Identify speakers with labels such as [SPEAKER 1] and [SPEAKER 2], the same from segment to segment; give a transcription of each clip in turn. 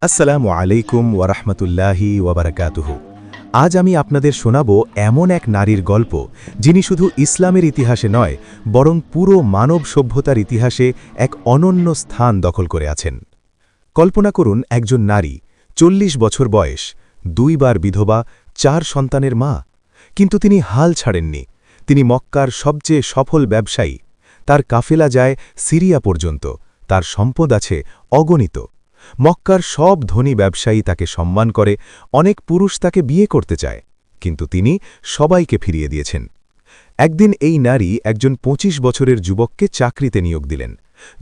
[SPEAKER 1] আসসালামু আলাইকুম ওয়ারাহমাতুল্লাহি ওয়াবারাকাতুহু। আজ আমি আপনাদের শোনাব এমন এক নারীর গল্প যিনি শুধু ইসলামের ইতিহাসে নয় বরং পুরো মানব সভ্যতার ইতিহাসে এক অনন্য স্থান দখল করে আছেন। কল্পনা করুন একজন নারী, ৪০ বছর বয়স, ২ বার বিধবা, ৪ সন্তানের মা। কিন্তু তিনি হাল ছাড়েননি। তিনি মক্কার সবচেয়ে সফল ব্যবসায়ী। তার কাফেলা যায় সিরিয়া পর্যন্ত। তার সম্পদ আছে অগণিত। মক্কার সব ধনী ব্যবসায়ী তাকে সম্মান করে, অনেক পুরুষ তাকে বিয়ে করতে চায়, কিন্তু তিনি সবাইকে ফিরিয়ে দিয়েছেন। একদিন এই নারী একজন ২৫ বছরের যুবককে চাকরিতে নিয়োগ দিলেন।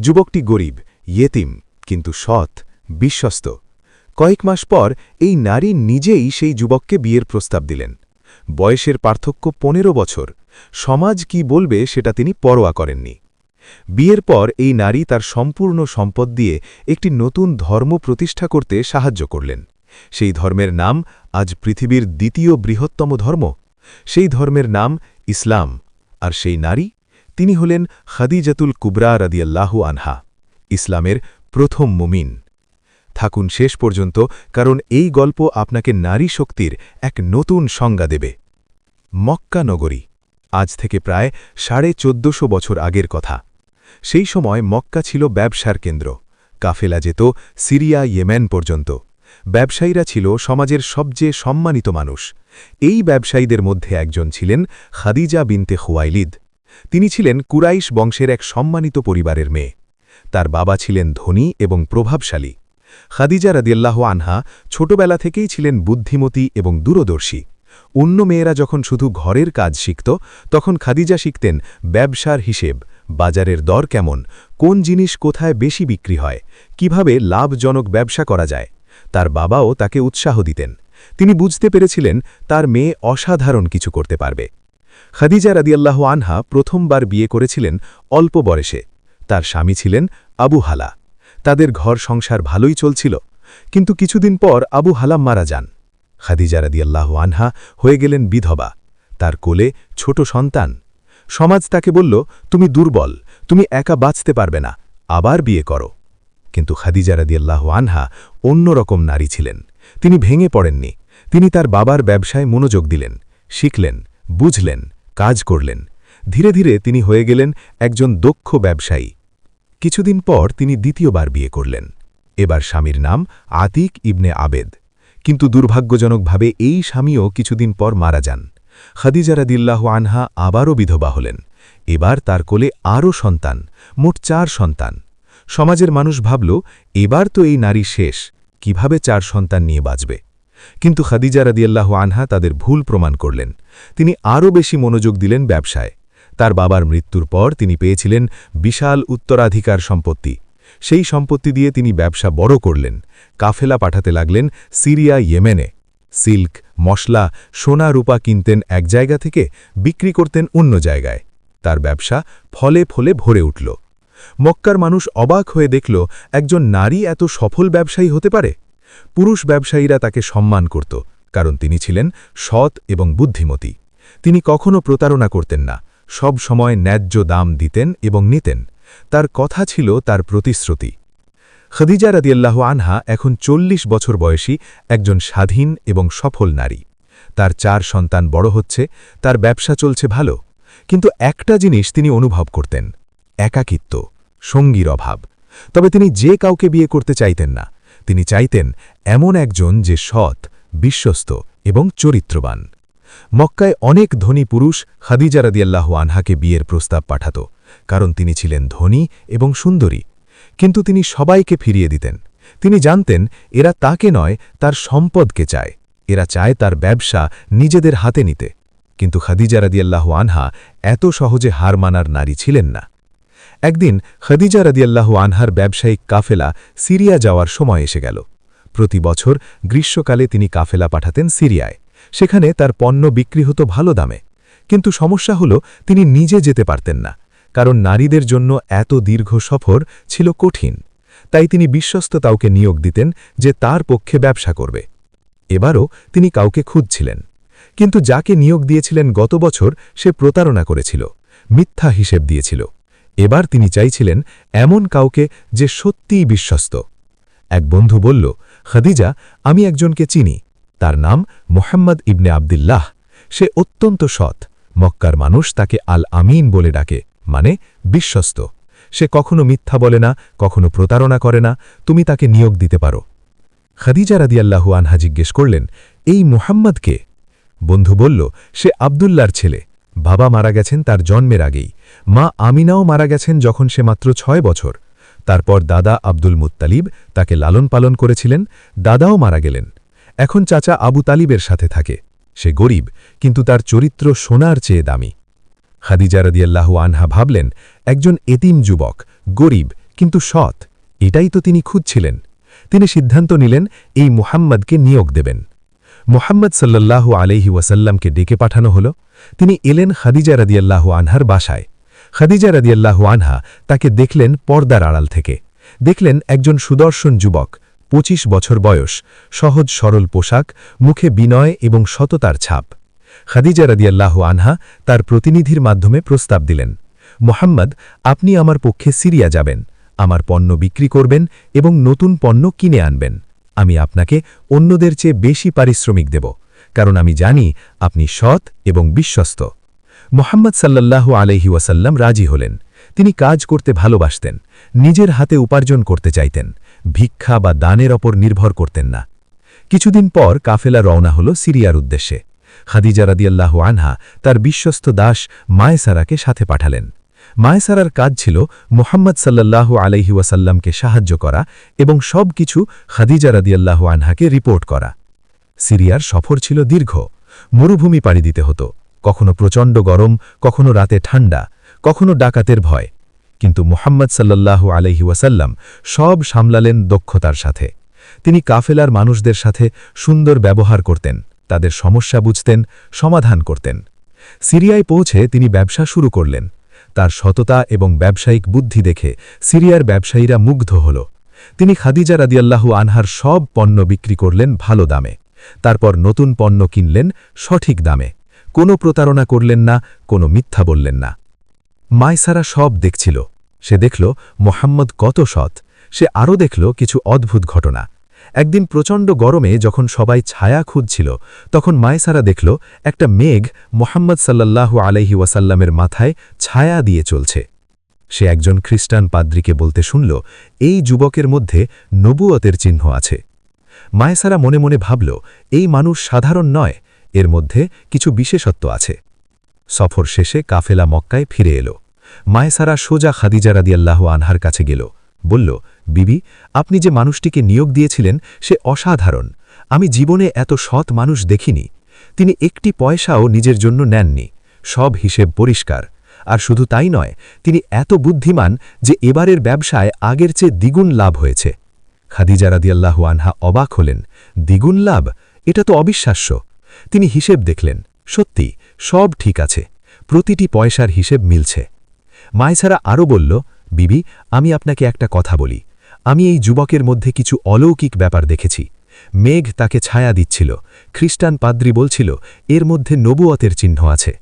[SPEAKER 1] যুবকটি গরিব, ইয়েতিম, কিন্তু সৎ, বিশ্বস্ত। কয়েক মাস পর এই নারী নিজেই সেই যুবককে বিয়ের প্রস্তাব দিলেন। বয়সের পার্থক্য ১৫ বছর। সমাজ কি বলবে সেটা তিনি পরোয়া করেননি। বিয়ের পর এই নারী তার সম্পূর্ণ সম্পদ দিয়ে একটি নতুন ধর্ম প্রতিষ্ঠা করতে সাহায্য করলেন। সেই ধর্মের নাম আজ পৃথিবীর দ্বিতীয় বৃহত্তম ধর্ম। সেই ধর্মের নাম ইসলাম। আর সেই নারী, তিনি হলেন খাদিজাতুল কুবরা রাদিয়াল্লাহু আনহা, ইসলামের প্রথম মুমিন। থাকুন শেষ পর্যন্ত, কারণ এই গল্প আপনাকে নারী শক্তির এক নতুন সংজ্ঞা দেবে। মক্কা নগরী, আজ থেকে প্রায় ১৪৫০ বছর আগের কথা। সেই সময় মক্কা ছিল ব্যবসার কেন্দ্র। কাফেলা যেত সিরিয়া, ইয়েমেন পর্যন্ত। ব্যবসায়ীরা ছিল সমাজের সবচেয়ে সম্মানিত মানুষ। এই ব্যবসায়ীদের মধ্যে একজন ছিলেন খাদিজা বিনতে খুয়াইলিদ। তিনি ছিলেন কুরাইশ বংশের এক সম্মানিত পরিবারের মেয়ে। তার বাবা ছিলেন ধনী এবং প্রভাবশালী। খাদিজা রাদিয়াল্লাহু আনহা ছোটবেলা থেকেই ছিলেন বুদ্ধিমতী এবং দূরদর্শী। অন্য মেয়েরা যখন শুধু ঘরের কাজ শিখত, তখন খাদিজা শিখতেন ব্যবসার হিসেব, বাজারের দর কেমন, কোন জিনিস কোথায় বেশি বিক্রি হয়, কিভাবে লাভজনক ব্যবসা করা যায়। তার বাবাও তাকে উৎসাহ দিতেন। তিনি বুঝতে পেরেছিলেন তার মেয়ে অসাধারণ কিছু করতে পারবে। খাদিজা রাদিয়াল্লাহু আনহা প্রথমবার বিয়ে করেছিলেন অল্প বয়সে। তার স্বামী ছিলেন আবু হালা। তাদের ঘর সংসার ভালোই চলছিল, কিন্তু কিছুদিন পর আবু হালা মারা যান। খাদিজা রাদিয়াল্লাহু আনহা হয়ে গেলেন বিধবা। তার কোলে ছোট সন্তান। সমাজ তাকে বলল, তুমি দুর্বল, তুমি একা বাঁচতে পারবে না, আবার বিয়ে করো। কিন্তু খাদিজা রাদিয়াল্লাহু আনহা অন্যরকম নারী ছিলেন। তিনি ভেঙে পড়েননি। তিনি তার বাবার ব্যবসায় মনোযোগ দিলেন, শিখলেন, বুঝলেন, কাজ করলেন। ধীরে ধীরে তিনি হয়ে গেলেন একজন দক্ষ ব্যবসায়ী। কিছুদিন পর তিনি দ্বিতীয়বার বিয়ে করলেন। এবার স্বামীর নাম আতিক ইবনে আবেদ। কিন্তু দুর্ভাগ্যজনকভাবে এই স্বামীও কিছুদিন পর মারা যান। খাদিজা রাদিয়াল্লাহু আনহা আবারও বিধবা হলেন। এবার তার কোলে আরও সন্তান, মোট ৪ সন্তান। সমাজের মানুষ ভাবল, এবার তো এই নারী শেষ, কিভাবে ৪ সন্তান নিয়ে বাঁচবে। কিন্তু খাদিজা রাদিয়াল্লাহু আনহা তাদের ভুল প্রমাণ করলেন। তিনি আরও বেশি মনোযোগ দিলেন ব্যবসায়। তার বাবার মৃত্যুর পর তিনি পেয়েছিলেন বিশাল উত্তরাধিকার সম্পত্তি। সেই সম্পত্তি দিয়ে তিনি ব্যবসা বড় করলেন। কাফেলা পাঠাতে লাগলেন সিরিয়া, ইয়েমেনে। সিল্ক, মশলা, সোনা রূপা কিনতেন এক জায়গা থেকে, বিক্রি করতেন অন্য জায়গায়। তার ব্যবসা ফলে ফলে ভরে উঠল। মক্কার মানুষ অবাক হয়ে দেখল, একজন নারী এত সফল ব্যবসায়ী হতে পারে। পুরুষ ব্যবসায়ীরা তাকে সম্মান করত, কারণ তিনি ছিলেন সৎ এবং বুদ্ধিমতী। তিনি কখনো প্রতারণা করতেন না, সব সময় ন্যায্য দাম দিতেন এবং নিতেন। তার কথা ছিল তার প্রতিশ্রুতি। খাদিজা রাদিয়াল্লাহু আনহা এখন ৪০ বছর বয়সী একজন স্বাধীন এবং সফল নারী। তার ৪ সন্তান বড় হচ্ছে, তার ব্যবসা চলছে ভালো। কিন্তু একটা জিনিস তিনি অনুভব করতেন, একাকিত্ব, সঙ্গীর অভাব। তবে তিনি যে কাউকে বিয়ে করতে চাইতেন না। তিনি চাইতেন এমন একজন যে সৎ, বিশ্বস্ত এবং চরিত্রবান। মক্কায় অনেক ধনী পুরুষ খাদিজা রাদিয়াল্লাহু আনহাকে বিয়ের প্রস্তাব পাঠাত, কারণ তিনি ছিলেন ধনী এবং সুন্দরী। কিন্তু তিনি সবাইকে ফিরিয়ে দিতেন। তিনি জানতেন এরা তাকে নয়, তার সম্পদকে চায়। এরা চায় তার ব্যবসা নিজেদের হাতে নিতে। কিন্তু খাদিজা রাদিয়াল্লাহু আনহা এত সহজে হার মানার নারী ছিলেন না। একদিন খাদিজা রাদিয়াল্লাহু আনহার ব্যবসায়িক কাফেলা সিরিয়া যাওয়ার সময় এসে গেল। প্রতি বছর গ্রীষ্মকালে তিনি কাফেলা পাঠাতেন সিরিয়ায়। সেখানে তার পণ্য বিক্রি হতো ভালো দামে। কিন্তু সমস্যা হল, তিনি নিজে যেতে পারতেন না, কারণ নারীদের জন্য এত দীর্ঘ সফর ছিল কঠিন। তাই তিনি বিশ্বস্ত কাউকে নিয়োগ দিতেন যে তার পক্ষে ব্যবসা করবে। এবারও তিনি কাউকে খুঁজছিলেন, কিন্তু যাকে নিয়োগ দিয়েছিলেন গত বছর সে প্রতারণা করেছিল, মিথ্যা হিসেব দিয়েছিল। এবার তিনি চাইছিলেন এমন কাউকে যে সত্যিই বিশ্বস্ত। এক বন্ধু বলল, খাদিজা, আমি একজনকে চিনি, তার নাম মোহাম্মদ ইবনে আবদুল্লাহ। সে অত্যন্ত সৎ, মক্কার মানুষ তাকে আল আমিন বলে ডাকে, মানে বিশ্বস্ত। সে কখনো মিথ্যা বলে না, কখনো প্রতারণা করে না, তুমি তাকে নিয়োগ দিতে পারো। খাদিজা রাদিয়াল্লাহু আনহা জিজ্ঞেস করলেন, এই মুহাম্মদ কে? বন্ধু বলল, সে আবদুল্লার ছেলে। বাবা মারা গেছেন তার জন্মের আগেই, মা আমিনাও মারা গেছেন যখন সে মাত্র 6 বছর। তারপর দাদা আব্দুল মুত্তালিব তাকে লালন পালন করেছিলেন, দাদাও মারা গেলেন। এখন চাচা আবু তালিবের সাথে থাকে। সে গরিব, কিন্তু তার চরিত্র সোনার চেয়ে দামি। খাদিজা রাদিয়াল্লাহু আনহা ভাবলেন, একজন এতিম যুবক, গরিব কিন্তু সৎ, এটাই তো তিনি খুঁজছিলেন। তিনি সিদ্ধান্ত নিলেন এই মুহাম্মদকে নিয়োগ দেবেন। মুহাম্মদ সাল্লাল্লাহু আলাইহি ওয়াসাল্লামকে ডেকে পাঠানো হল। তিনি এলেন খাদিজা রাদিয়াল্লাহু আনহার বাসায়। খাদিজা রাদিয়াল্লাহু আনহা তাকে দেখলেন পর্দার আড়াল থেকে। দেখলেন একজন সুদর্শন যুবক, 25 বছর বয়স, সহজ সরল পোশাক, মুখে বিনয় এবং সততার ছাপ। খাদিজা রাদিয়াল্লাহু আনহা তার প্রতিনিধির মাধ্যমে প্রস্তাব দিলেন, মুহাম্মদ, আপনি আমার পক্ষে সিরিয়া যাবেন, আমার পণ্য বিক্রি করবেন এবং নতুন পণ্য কিনে আনবেন। আমি আপনাকে অন্যদের চেয়ে বেশি পারিশ্রমিক দেব, কারণ আমি জানি আপনি সৎ এবং বিশ্বস্ত। মুহাম্মদ সাল্লাল্লাহু আলাইহি ওয়াসাল্লাম রাজি হলেন। তিনি কাজ করতে ভালোবাসতেন, নিজের হাতে উপার্জন করতে চাইতেন, ভিক্ষা বা দানের ওপর নির্ভর করতেন না। কিছুদিন পর কাফেলা রওনা হল সিরিয়ার উদ্দেশ্যে। খাদিজা রাদিয়াল্লাহু আনহা তার বিশ্বস্ত দাস মায়েসারাকে সাথে পাঠালেন। মায়েসারার কাজ ছিল মুহাম্মদ সাল্লাল্লাহু আলাইহি ওয়াসাল্লামকে সাহায্য করা এবং সব কিছু খাদিজা রাদিয়াল্লাহু আনহাকে রিপোর্ট করা। সিরিয়ার সফর ছিল দীর্ঘ, মরুভূমি পাড়ি দিতে হতো, কখনো প্রচণ্ড গরম, কখনো রাতে ঠান্ডা, কখনো ডাকাতের ভয়। কিন্তু মুহাম্মদ সাল্লাল্লাহু আলাইহি ওয়াসাল্লাম সব সামলালেন দক্ষতার সাথে। তিনি কাফেলার মানুষদের সাথে সুন্দর ব্যবহার করতেন, তাদের সমস্যা বুঝতেন, সমাধান করতেন। সিরিয়ায় পৌঁছে তিনি ব্যবসা শুরু করলেন। তার সততা এবং ব্যবসায়িক বুদ্ধি দেখে সিরিয়ার ব্যবসায়ীরা মুগ্ধ হল। তিনি খাদিজা রাদিয়াল্লাহু আনহার সব পণ্য বিক্রি করলেন ভালো দামে। তারপর নতুন পণ্য কিনলেন সঠিক দামে, কোনো প্রতারণা করলেন না, কোনো মিথ্যা বললেন না। মায়সারা সব দেখছিল। সে দেখল মুহাম্মদ কত সৎ। সে আরও দেখল কিছু অদ্ভুত ঘটনা। একদিন প্রচণ্ড গরমে যখন সবাই ছায়া খুঁজছিল, তখন মায়সারা দেখল একটা মেঘ মুহাম্মদ সাল্লাল্লাহু আলাইহি ওয়াসাল্লামের মাথায় ছায়া দিয়ে চলছে। সে একজন খ্রিস্টান পাদ্রীকে বলতে শুনল, এই যুবকের মধ্যে নবুয়তের চিহ্ন আছে। মায়সারা মনে মনে ভাবল, এই মানুষ সাধারণ নয়, এর মধ্যে কিছু বিশেষত্ব আছে। সফর শেষে কাফেলা মক্কায় ফিরে এল। মায়সারা সোজা খাদিজা রাদিয়াল্লাহু আনহার কাছে গেল, বলল, বিবি, আপনি যে মানুষটিকে নিয়োগ দিয়েছিলেন সে অসাধারণ। আমি জীবনে এত সৎ মানুষ দেখিনি। তিনি একটি পয়সাও নিজের জন্য নেননি, সব হিসেব পরিষ্কার। আর শুধু তাই নয়, তিনি এত বুদ্ধিমান যে এবারের ব্যবসায় আগের চেয়ে দ্বিগুণ লাভ হয়েছে। খাদিজা রাদিয়াল্লাহু আনহা অবাক হলেন, দ্বিগুণ লাভ? এটা তো অবিশ্বাস্য। তিনি হিসেব দেখলেন, সত্যি সব ঠিক আছে, প্রতিটি পয়সার হিসেব মিলছে। মায়সারা আরও বলল, বিবি, আমি আপনাকে একটা কথা বলি। আমি এই যুবকের মধ্যে কিছু অলৌকিক ব্যাপার দেখেছি। মেঘ তাকে ছায়া দিচ্ছিল, খ্রিস্টান পাদ্রী বলছিল এর মধ্যে নবুয়তের চিহ্ন আছে।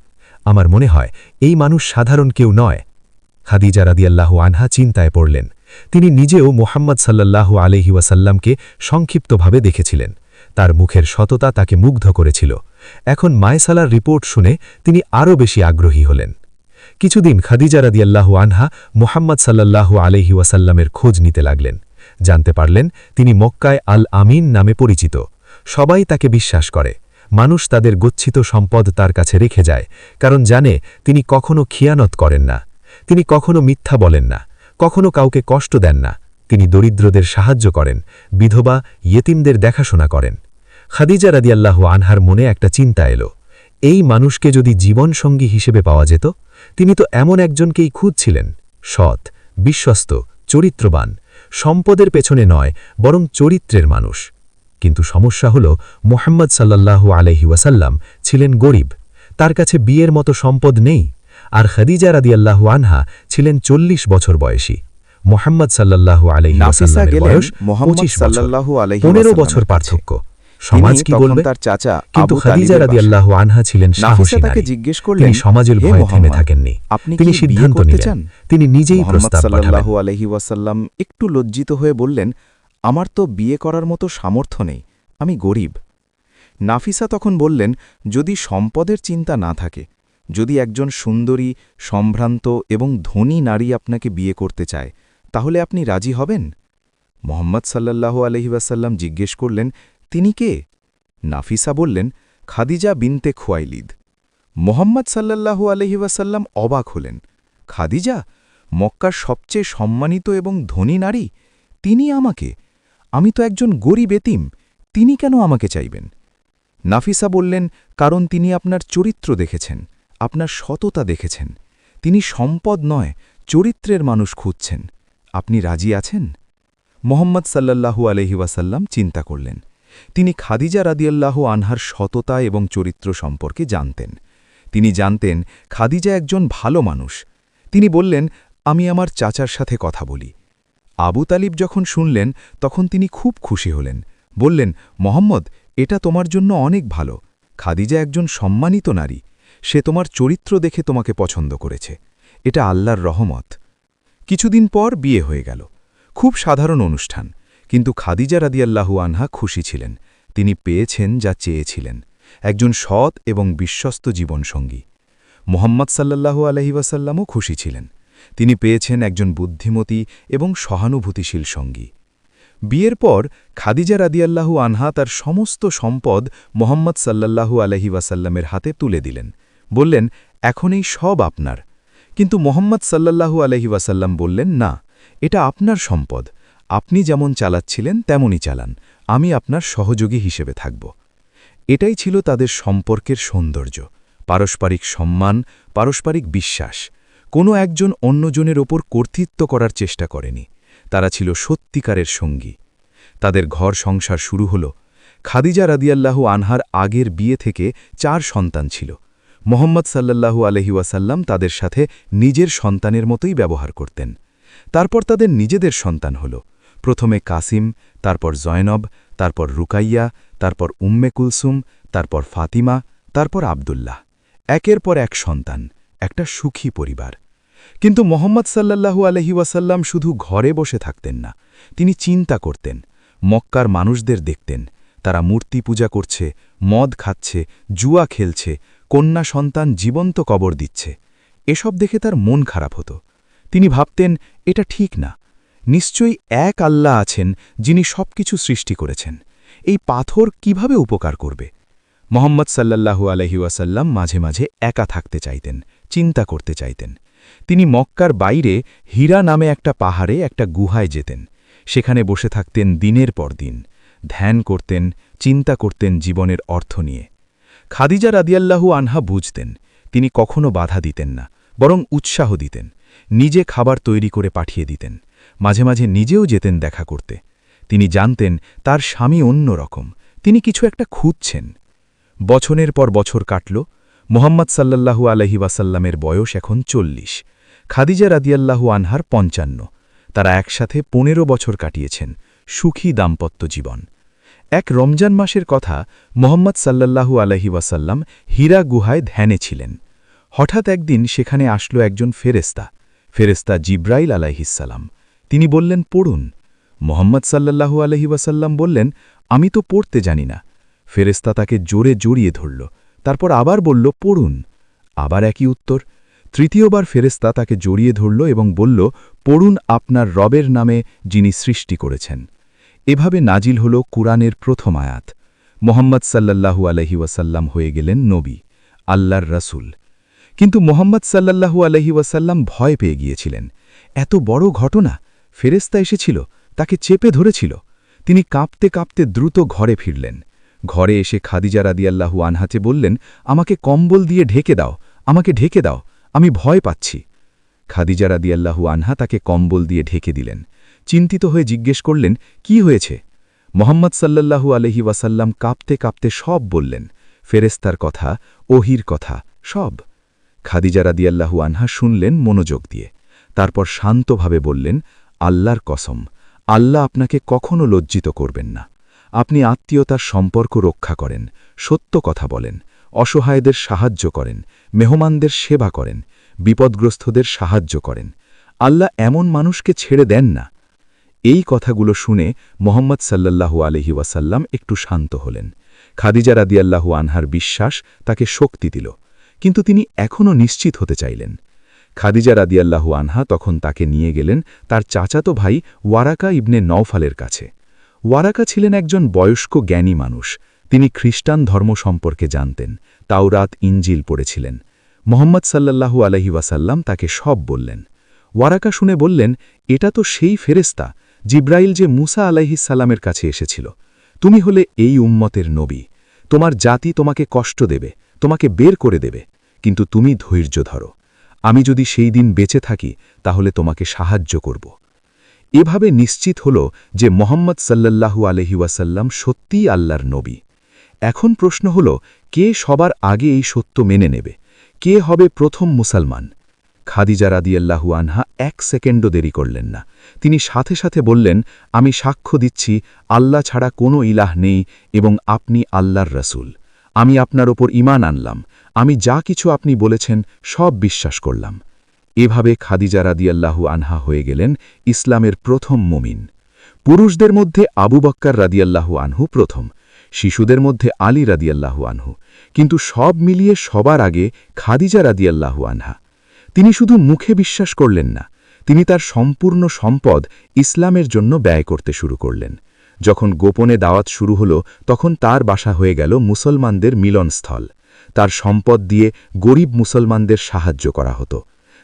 [SPEAKER 1] আমার মনে হয় এই মানুষ সাধারণ কেউ নয়। খাদিজা রাদিয়াল্লাহু আনহা চিন্তায় পড়লেন। তিনি নিজেও মুহাম্মদ সাল্লাল্লাহু আলাইহি ওয়াসাল্লামকে সংক্ষিপ্তভাবে দেখেছিলেন। তার মুখের সততা তাকে মুগ্ধ করেছিল। এখন মায়সালার রিপোর্ট শুনে তিনি আরও বেশি আগ্রহী হলেন। কিছুদিন খাদিজা রাদিয়াল্লাহু আনহা মুহাম্মদ সাল্লাল্লাহু আলাইহি ওয়াসাল্লামের খোঁজ নিতে লাগলেন। জানতে পারলেন তিনি মক্কায় আল আমিন নামে পরিচিত। সবাই তাকে বিশ্বাস করে। মানুষ তাদের গচ্ছিত সম্পদ তার কাছে রেখে যায়, কারণ জানে তিনি কখনো খিয়ানত করেন না, তিনি কখনো মিথ্যা বলেন না, কখনো কাউকে কষ্ট দেন না। তিনি দরিদ্রদের সাহায্য করেন, বিধবা ইয়েতিমদের দেখাশোনা করেন। খাদিজা রাদিয়াল্লাহু আনহার মনে একটা চিন্তা এলো, এই মানুষকে যদি জীবনসঙ্গী হিসেবে পাওয়া যেত। তিনি তো এমন একজনকেই খুঁজছিলেন, সৎ, বিশ্বস্ত, চরিত্রবান, সম্পদের পেছনে নয় বরং চরিত্রের মানুষ। কিন্তু সমস্যা হল মুহাম্মদ সাল্লাল্লাহু আলাইহি ওয়াসাল্লাম ছিলেন গরিব, তার কাছে বিয়ের মতো সম্পদ নেই। আর খাদিজা রাদিয়াল্লাহু আনহা ছিলেন 40 বছর বয়সী। মুহাম্মদ সাল্লাল্লাহু আলাইহি ওয়াসাল্লামের বয়স 25 বছর, 15 বছর পার্থক্য। সমাজ কি বলবে? কিন্তু খাদিজা রাদিয়াল্লাহু আনহা ছিলেন সাহসী নারী। তিনি সমাজের ভয়ে থেমে থাকেননি। তিনি সিদ্ধান্ত নিলেন। তিনি নিজেই প্রস্তাব পাঠালেন।
[SPEAKER 2] সাল্লাল্লাহু আলাইহি ওয়াসাল্লাম একটু লজ্জিত হয়ে বললেন, আমার তো বিয়ে করার মতো সামর্থ্য নেই, আমি গরিব। নাফিসা তখন বললেন, যদি সম্পদের চিন্তা না থাকে, যদি একজন সুন্দরী, সম্ভ্রান্ত এবং ধনী নারী আপনাকে বিয়ে করতে চায়, তাহলে আপনি রাজি হবেন? মোহাম্মদ সাল্লাল্লাহু আলাইহি ওয়াসাল্লাম জিজ্ঞেস করলেন, তিনি কে? নাফিসা বললেন, খাদিজা বিনতে খুয়াইলিদ। মোহাম্মদ সাল্লাল্লাহু আলাইহি ওয়াসাল্লাম অবাক হলেন। খাদিজা, মক্কার সবচেয়ে সম্মানিত এবং ধনী নারী, তিনি আমাকে? আমি তো একজন গরিব এতিম, তিনি কেন আমাকে চাইবেন? নাফিসা বললেন, কারণ তিনি আপনার চরিত্র দেখেছেন, আপনার সততা দেখেছেন। তিনি সম্পদ নয়, চরিত্রের মানুষ খুঁজছেন। আপনি রাজি আছেন? মোহাম্মদ সাল্লাল্লাহু আলাইহি ওয়াসাল্লাম চিন্তা করলেন। তিনি খাদিজা রাদিয়াল্লাহু আনহার সততা এবং চরিত্র সম্পর্কে জানতেন। তিনি জানতেন খাদিজা একজন ভালো মানুষ। তিনি বললেন, আমি আমার চাচার সাথে কথা বলি। আবু তালিব যখন শুনলেন, তখন তিনি খুব খুশি হলেন। বললেন, মোহাম্মদ, এটা তোমার জন্য অনেক ভালো। খাদিজা একজন সম্মানিত নারী, সে তোমার চরিত্র দেখে তোমাকে পছন্দ করেছে। এটা আল্লাহর রহমত। কিছুদিন পর বিয়ে হয়ে গেল। খুব সাধারণ অনুষ্ঠান, কিন্তু খাদিজা রাদিয়াল্লাহু আনহা খুশি ছিলেন। তিনি পেয়েছেন যা চেয়েছিলেন, একজন সৎ এবং বিশ্বস্ত জীবনসঙ্গী। মোহাম্মদ সাল্লাল্লাহু আলাইহি ওয়াসাল্লামও খুশি ছিলেন। তিনি পেয়েছেন একজন বুদ্ধিমতী এবং সহানুভূতিশীল সঙ্গী। বিয়ের পর খাদিজা রাদিয়াল্লাহু আনহা তার সমস্ত সম্পদ মোহাম্মদ সাল্লাল্লাহু আলাইহি ওয়াসাল্লামের হাতে তুলে দিলেন। বললেন, এখন এই সব আপনার। কিন্তু মোহাম্মদ সাল্লাল্লাহু আলাইহি ওয়াসাল্লাম বললেন, না, এটা আপনার সম্পদ। আপনি যেমন চালাচ্ছিলেন তেমনই চালান, আমি আপনার সহযোগী হিসেবে থাকব। এটাই ছিল তাদের সম্পর্কের সৌন্দর্য, পারস্পরিক সম্মান, পারস্পরিক বিশ্বাস। কোনো একজন অন্যজনের ওপর কর্তৃত্ব করার চেষ্টা করেনি। তারা ছিল সত্যিকারের সঙ্গী। তাদের ঘর সংসার শুরু হল। খাদিজা রাদিয়াল্লাহু আনহার আগের বিয়ে থেকে 4 সন্তান ছিল। মোহাম্মদ সাল্লাল্লাহু আলাইহি ওয়াসাল্লাম তাদের সাথে নিজের সন্তানের মতোই ব্যবহার করতেন। তারপর তাদের নিজেদের সন্তান হল। প্রথমে কাসিম, তারপর জয়নব, তারপর রুকাইয়া, তারপর উম্মে কুলসুম, তারপর ফাতিমা, তারপর আবদুল্লাহ। একের পর এক সন্তান, একটা সুখী পরিবার। কিন্তু মোহাম্মদ সাল্লাল্লাহু আলাইহি ওয়াসাল্লাম শুধু ঘরে বসে থাকতেন না, তিনি চিন্তা করতেন। মক্কার মানুষদের দেখতেন, তারা মূর্তি পূজা করছে, মদ খাচ্ছে, জুয়া খেলছে, কন্যা সন্তান জীবন্ত কবর দিচ্ছে। এসব দেখে তার মন খারাপ হতো। তিনি ভাবতেন, এটা ঠিক না। নিশ্চয়ই এক আল্লাহ আছেন যিনি সবকিছু সৃষ্টি করেছেন। এই পাথর কিভাবে উপকার করবে? মোহাম্মদ সাল্লাল্লাহু আলাইহি ওয়াসাল্লাম মাঝে মাঝে একা থাকতে চাইতেন, চিন্তা করতে চাইতেন। তিনি মক্কার বাইরে হীরা নামে একটা পাহাড়ে একটা গুহায় যেতেন। সেখানে বসে থাকতেন দিনের পর দিন, ধ্যান করতেন, চিন্তা করতেন জীবনের অর্থ নিয়ে। খাদিজা রাদিয়াল্লাহু আনহা বুঝতেন। তিনি কখনো বাধা দিতেন না, বরং উৎসাহ দিতেন। নিজে খাবার তৈরি করে পাঠিয়ে দিতেন। মাঝে মাঝে নিজেও যেতেন দেখা করতে। তিনি জানতেন তার স্বামী অন্য রকম, তিনি কিছু একটা খুঁজছেন। বছরের পর বছর কাটল। মোহাম্মদ সাল্লাল্লাহু আলাইহি ওয়াসাল্লামের বয়স এখন 40, খাদিজা রাদিয়াল্লাহু আনহার 55। তারা একসাথে 15 বছর কাটিয়েছেন, সুখী দাম্পত্য জীবন। এক রমজান মাসের কথা, মোহাম্মদ সাল্লাল্লাহু আলাইহি ওয়াসাল্লাম হীরা গুহায় ধ্যানে ছিলেন। হঠাৎ একদিন সেখানে আসলো একজন ফেরেশতা, ফেরেশতা জিব্রাইল আলাইহিসসালাম। তিনি বললেন, পড়ুন। মোহাম্মদ সাল্লাল্লাহু আলাইহি ওয়াসাল্লাম বললেন, আমি তো পড়তে জানি না। ফেরেশতা তাকে জোরে জড়িয়ে ধরল, তারপর আবার বলল, পড়ুন। আবার একই উত্তর। তৃতীয়বার ফেরেশতা তাকে জড়িয়ে ধরল এবং বলল, পড়ুন আপনার রবের নামে যিনি সৃষ্টি করেছেন। এভাবে নাজিল হল কুরআনের প্রথম আয়াত। মোহাম্মদ সাল্লাল্লাহু আলাইহি ওয়াসাল্লাম হয়ে গেলেন নবী, আল্লাহর রাসূল। কিন্তু মোহাম্মদ সাল্লাল্লাহু আলাইহি ওয়াসাল্লাম ভয় পেয়ে গিয়েছিলেন। এত বড় ঘটনা, ফেরেশতা এসেছিল, তাকে চেপে ধরেছিল। তিনি কাঁপতে কাঁপতে দ্রুত ঘরে ফিরলেন। ঘরে এসে খাদিজা রাদিয়াল্লাহু আনহাকে বললেন, আমাকে কম্বল দিয়ে ঢেকে দাও, আমাকে ঢেকে দাও, আমি ভয় পাচ্ছি। খাদিজা রাদিয়াল্লাহু আনহা তাকে কম্বল দিয়ে ঢেকে দিলেন। চিন্তিত হয়ে জিজ্ঞেস করলেন, কি হয়েছে? মোহাম্মদ সাল্লাল্লাহু আলাইহি ওয়াসাল্লাম কাঁপতে কাঁপতে সব বললেন, ফেরেশতার কথা, ওহির কথা, সব। খাদিজা রাদিয়াল্লাহু আনহা শুনলেন মনোযোগ দিয়ে। তারপর শান্তভাবে বললেন, আল্লাহর কসম, আল্লাহ আপনাকে কখনো লজ্জিত করবেন না। আপনি আত্মীয়তার সম্পর্ক রক্ষা করেন, সত্য কথা বলেন, অসহায়দের সাহায্য করেন, মেহমানদের সেবা করেন, বিপদগ্রস্তদের সাহায্য করেন। আল্লাহ এমন মানুষকে ছেড়ে দেন না। এই কথাগুলো শুনে মোহাম্মদ সাল্লাল্লাহু আলাইহি ওয়াসাল্লাম একটু শান্ত হলেন। খাদিজা রাদিয়াল্লাহু আনহার বিশ্বাস তাকে শক্তি দিল, কিন্তু তিনি এখনও নিশ্চিত হতে চাইলেন। খাদিজা রাদিয়াল্লাহু আনহা তখন তাকে নিয়ে গেলেন তার চাচাতো ভাই ওয়ারাকা ইবনে নওফালের কাছে। ওয়ারাকা ছিলেন একজন বয়স্ক জ্ঞানী মানুষ। তিনি খ্রিস্টান ধর্ম সম্পর্কে জানতেন, তাওরাত ইঞ্জিল পড়েছিলেন। মোহাম্মদ সাল্লাল্লাহু আলাইহি ওয়াসাল্লাম তাকে সব বললেন। ওয়ারাকা শুনে বললেন, এটা তো সেই ফেরেশতা জিব্রাইল যে মুসা আলাইহিসসালামের কাছে এসেছিল। তুমি হলে এই উম্মতের নবী। তোমার জাতি তোমাকে কষ্ট দেবে, তোমাকে বের করে দেবে, কিন্তু তুমি ধৈর্য ধরো। আমি যদি সেই দিন বেঁচে থাকি তাহলে তোমাকে সাহায্য করব। এভাবে নিশ্চিত হল যে মোহাম্মদ সাল্লাল্লাহু আলাইহি ওয়াসাল্লাম সত্যিই আল্লাহর নবী। এখন প্রশ্ন হল, কে সবার আগে এই সত্য মেনে নেবে? কে হবে প্রথম মুসলমান? খাদিজা রাদিয়াল্লাহু আনহা 1 সেকেন্ডও দেরি করলেন না। তিনি সাথে সাথে বললেন, আমি সাক্ষ্য দিচ্ছি আল্লাহ ছাড়া কোনো ইলাহ নেই এবং আপনি আল্লাহর রাসূল। আমি আপনার ওপর ঈমান আনলাম। আমি যা কিছু আপনি বলেছেন সব বিশ্বাস করলাম। এভাবে খাদিজা রাদিয়াল্লাহু আনহা হয়ে গেলেন ইসলামের প্রথম মুমিন। পুরুষদের মধ্যে আবু বক্কর রাদিয়াল্লাহু আনহু প্রথম, শিশুদের মধ্যে আলী রাদিয়াল্লাহু আনহু, কিন্তু সব মিলিয়ে সবার আগে খাদিজা রাদিয়াল্লাহু আনহা। তিনি শুধু মুখে বিশ্বাস করলেন না, তিনি তার সম্পূর্ণ সম্পদ ইসলামের জন্য ব্যয় করতে শুরু করলেন। যখন গোপনে দাওয়াত শুরু হল, তখন তার বাসা হয়ে গেল মুসলমানদের মিলনস্থল। তার সম্পদ দিয়ে গরিব মুসলমানদের সাহায্য করা হতো।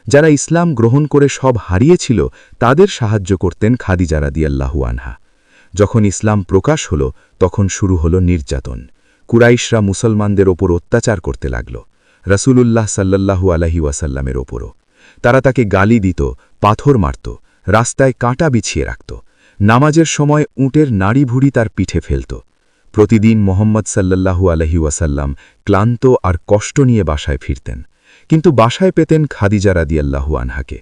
[SPEAKER 2] যারা ইসলাম গ্রহণ করে সব হারিয়েছিল তাদের সাহায্য করতেন খাদিজা রাদিয়াল্লাহু আনহা। যখন ইসলাম প্রকাশ হল, তখন শুরু হল নির্যাতন। কুরাইশরা মুসলমানদের ওপর অত্যাচার করতে লাগল, রাসূলুল্লাহ সাল্লাল্লাহু আলাইহি ওয়াসাল্লামের ওপরও। তারা তাকে গালি দিত, পাথর মারত, রাস্তায় কাঁটা বিছিয়ে রাখত। নামাজের সময় উটের নাড়ি ভুড়ি তার পিঠে ফেলত। প্রতিদিন মোহাম্মদ সাল্লাল্লাহু আলাইহি ওয়াসাল্লাম ক্লান্ত আর কষ্ট নিয়ে বাসায় ফিরতেন, কিন্তু বাসায় পেতেন খাদিজা রাদিয়াল্লাহু আনহাকে।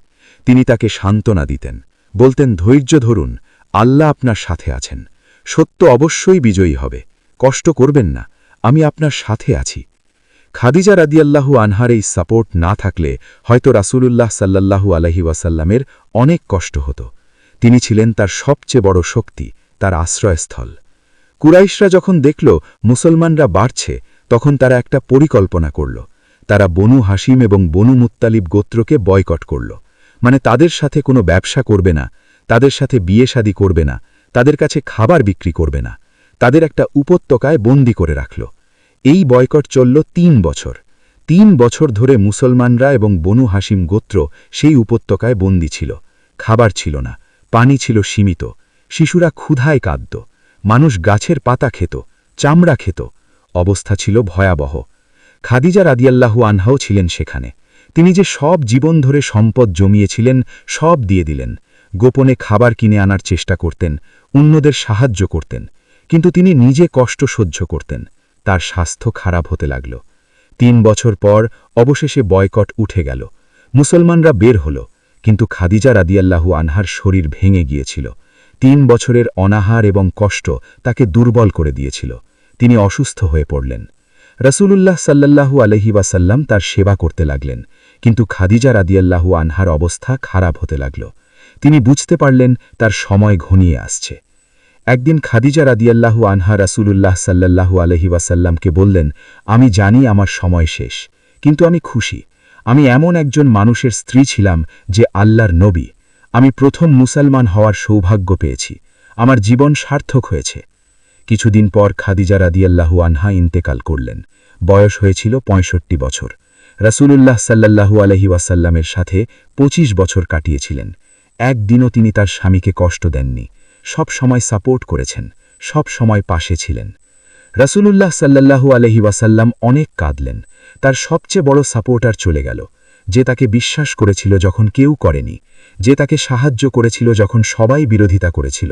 [SPEAKER 2] তিনি তাকে সান্ত্বনা দিতেন, বলতেন, ধৈর্য ধরুন, আল্লাহ আপনার সাথে আছেন। সত্য অবশ্যই বিজয়ী হবে, কষ্ট করবেন না, আমি আপনার সাথে আছি। খাদিজা রাদিয়াল্লাহু আনহার এই সাপোর্ট না থাকলে হয়তো রাসূলুল্লাহ সাল্লাল্লাহু আলাইহি ওয়াসাল্লামের অনেক কষ্ট হতো। তিনি ছিলেন তার সবচেয়ে বড় শক্তি, তার আশ্রয়স্থল। কুরাইশরা যখন দেখল মুসলমানরা বাড়ছে, তখন তারা একটা পরিকল্পনা করল। তারা বনু হাসিম এবং বনু মুত্তালিব গোত্রকে বয়কট করল। মানে তাদের সাথে কোনো ব্যবসা করবে না, তাদের সাথে বিয়ে শাদী করবে না, তাদের কাছে খাবার বিক্রি করবে না। তাদের একটা উপত্যকায় বন্দী করে রাখল। এই বয়কট চলল 3 বছর। 3 বছর ধরে মুসলমানরা এবং বনু হাসিম গোত্র সেই উপত্যকায় বন্দী ছিল। খাবার ছিল না, পানি ছিল সীমিত, শিশুরা ক্ষুধায় কাঁদত, মানুষ গাছের পাতা খেত, চামড়া খেত। অবস্থা ছিল ভয়াবহ। খাদিজা রাদিয়াল্লাহু আনহাও ছিলেন সেখানে। তিনি যে সব জীবন ধরে সম্পদ জমিয়েছিলেন সব দিয়ে দিলেন। গোপনে খাবার কিনে আনার চেষ্টা করতেন, অন্যদের সাহায্য করতেন, কিন্তু তিনি নিজে কষ্ট সহ্য করতেন। তার স্বাস্থ্য খারাপ হতে লাগল। 3 বছর পর অবশেষে বয়কট উঠে গেল। মুসলমানরা বের হল, কিন্তু খাদিজা রাদিয়াল্লাহু আনহার শরীর ভেঙে গিয়েছিল। 3 বছরের অনাহার এবং কষ্ট তাকে দুর্বল করে দিয়েছিল। তিনি অসুস্থ হয়ে পড়লেন। রাসূলুল্লাহ সাল্লাল্লাহু আলাইহি ওয়াসাল্লাম তার সেবা করতে লাগলেন, কিন্তু খাদিজা রাদিয়াল্লাহু আনহার অবস্থা খারাপ হতে লাগল। তিনি বুঝতে পারলেন তার সময় ঘনিয়ে আসছে। একদিন খাদিজা রাদিয়াল্লাহু আনহা রাসূলুল্লাহ সাল্লাল্লাহু আলাইহি ওয়াসাল্লামকে বললেন, আমি জানি আমার সময় শেষ, কিন্তু আমি খুশি। আমি এমন একজন মানুষের স্ত্রী ছিলাম যে আল্লাহর নবী। আমি প্রথম মুসলমান হওয়ার সৌভাগ্য পেয়েছি। আমার জীবন সার্থক হয়েছে। কিছুদিন পর খাদিজা রাদিয়াল্লাহু আনহা ইন্তেকাল করলেন। বয়স হয়েছিল 65 বছর। রাসূলুল্লাহ সাল্লাল্লাহু আলাইহি ওয়াসাল্লামের সাথে 25 বছর কাটিয়েছিলেন। একদিনও তিনি তার স্বামীকে কষ্ট দেননি। সব সময় সাপোর্ট করেছেন, সব সময় পাশে ছিলেন। রাসূলুল্লাহ সাল্লাল্লাহু আলাইহি ওয়াসাল্লাম অনেক কাঁদলেন। তার সবচেয়ে বড় সাপোর্টার চলে গেল, যে তাকে বিশ্বাস করেছিল যখন কেউ করেনি, যে তাকে সাহায্য করেছিল যখন সবাই বিরোধিতা করেছিল,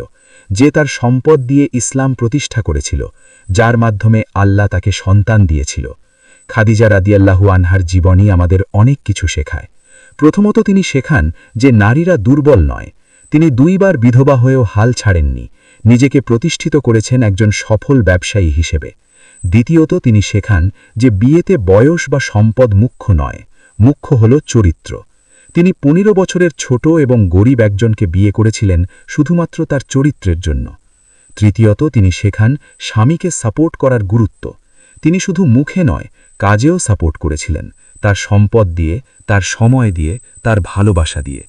[SPEAKER 2] যে তার সম্পদ দিয়ে ইসলাম প্রতিষ্ঠা করেছিল, যার মাধ্যমে আল্লাহ তাকে সন্তান দিয়েছিল। খাদিজা রাদিয়াল্লাহু আনহার জীবনী আমাদের অনেক কিছু শেখায়। প্রথমত তিনি শেখান যে নারীরা দুর্বল নয়। তিনি 2 বার বিধবা হয়েও হাল ছাড়েননি, নিজেকে প্রতিষ্ঠিত করেছেন একজন সফল ব্যবসায়ী হিসেবে। দ্বিতীয়ত তিনি শেখান যে বিয়েতে বয়স বা সম্পদ মুখ্য নয়, মুখ্য হল চরিত্র।
[SPEAKER 3] তিনি 15 বছরের ছোট এবং গরিব একজনকে বিয়ে করেছিলেন শুধুমাত্র তার চরিত্রের জন্য। তৃতীয়ত, তিনি শেখান স্বামীকে সাপোর্ট করার গুরুত্ব। তিনি শুধু মুখে নয়, কাজেও সাপোর্ট করেছিলেন, তার সম্পদ দিয়ে, তার সময় দিয়ে, তার ভালোবাসা দিয়ে।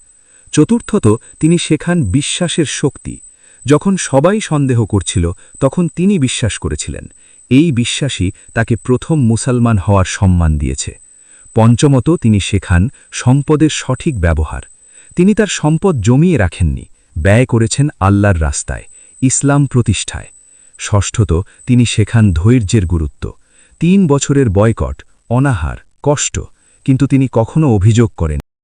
[SPEAKER 3] চতুর্থত, তিনি শেখান বিশ্বাসের শক্তি। যখন সবাই সন্দেহ করছিল, তখন তিনি বিশ্বাস করেছিলেন। এই বিশ্বাসই তাকে প্রথম মুসলমান হওয়ার সম্মান দিয়েছে। পঞ্চমত, তিনি শেখান সম্পদের সঠিক ব্যবহার। তিনি তার সম্পদ জমিয়ে রাখেননি, ব্যয় করেছেন আল্লাহর রাস্তায়, ইসলাম প্রতিষ্ঠায়। ষষ্ঠত, তিনি শেখান ধৈর্যের গুরুত্ব। 3 বছরের বয়কট, অনাহার, কষ্ট, কিন্তু তিনি কখনো অভিযোগ করেন